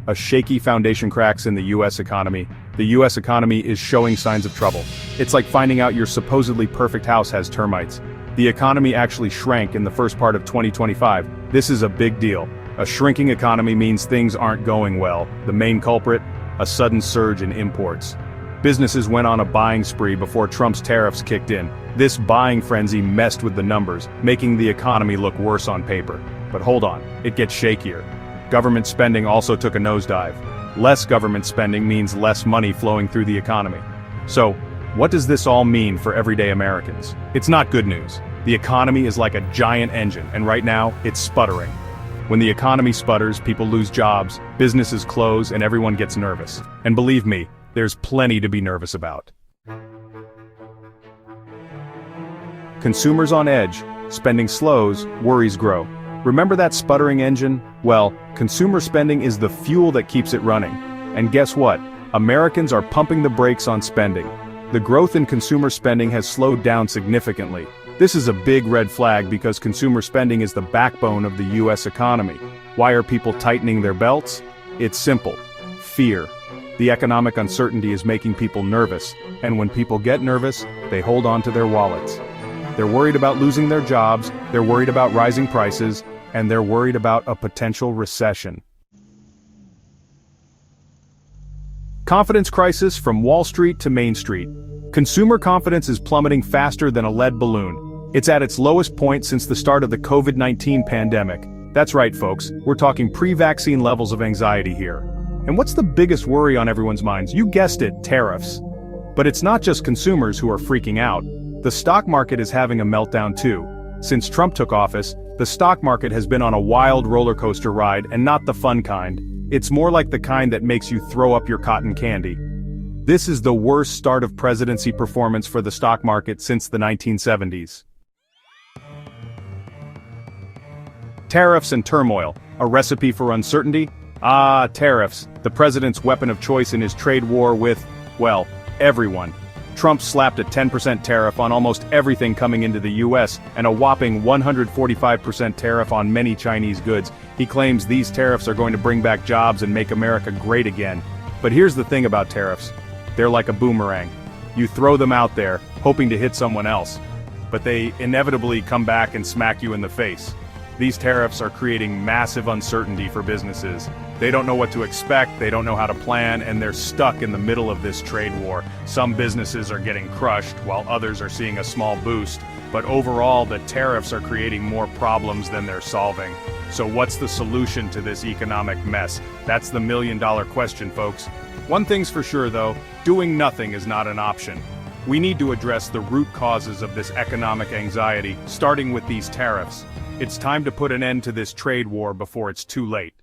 A shaky foundation cracks in the US economy. The US economy is showing signs of trouble. It's like finding out your supposedly perfect house has termites. The economy actually shrank in the first part of 2025. This is a big deal. A shrinking economy means things aren't going well. The main culprit? A sudden surge in imports. Businesses went on a buying spree before Trump's tariffs kicked in. This buying frenzy messed with the numbers, making the economy look worse on paper. But hold on, it gets shakier. Government spending also took a nosedive. Less government spending means less money flowing through the economy. So, what does this all mean for everyday Americans? It's not good news. The economy is like a giant engine, and right now, it's sputtering. When the economy sputters, people lose jobs, businesses close, and everyone gets nervous. And believe me, there's plenty to be nervous about. Consumers on edge, spending slows, worries grow. Remember that sputtering engine? Well, consumer spending is the fuel that keeps it running. And guess what? Americans are pumping the brakes on spending. The growth in consumer spending has slowed down significantly. This is a big red flag because consumer spending is the backbone of the US economy. Why are people tightening their belts? It's simple. Fear. The economic uncertainty is making people nervous, and when people get nervous, they hold on to their wallets. They're worried about losing their jobs, they're worried about rising prices, and they're worried about a potential recession. Confidence crisis from Wall Street to Main Street. Consumer confidence is plummeting faster than a lead balloon. It's at its lowest point since the start of the COVID-19 pandemic. That's right, folks, we're talking pre-vaccine levels of anxiety here. And what's the biggest worry on everyone's minds? You guessed it, tariffs. But it's not just consumers who are freaking out. The stock market is having a meltdown too. Since Trump took office, the stock market has been on a wild roller coaster ride, and not the fun kind. It's more like the kind that makes you throw up your cotton candy. This is the worst start of presidency performance for the stock market since the 1970s. Tariffs and turmoil, a recipe for uncertainty? Ah, tariffs, the president's weapon of choice in his trade war with, well, everyone. Trump slapped a 10% tariff on almost everything coming into the US, and a whopping 145% tariff on many Chinese goods. He claims these tariffs are going to bring back jobs and make America great again. But here's the thing about tariffs. They're like a boomerang. You throw them out there, hoping to hit someone else. But they inevitably come back and smack you in the face. These tariffs are creating massive uncertainty for businesses. They don't know what to expect, they don't know how to plan, and they're stuck in the middle of this trade war. Some businesses are getting crushed, while others are seeing a small boost. But overall, the tariffs are creating more problems than they're solving. So what's the solution to this economic mess? That's the million-dollar question, folks. One thing's for sure, though, doing nothing is not an option. We need to address the root causes of this economic anxiety, starting with these tariffs. It's time to put an end to this trade war before it's too late.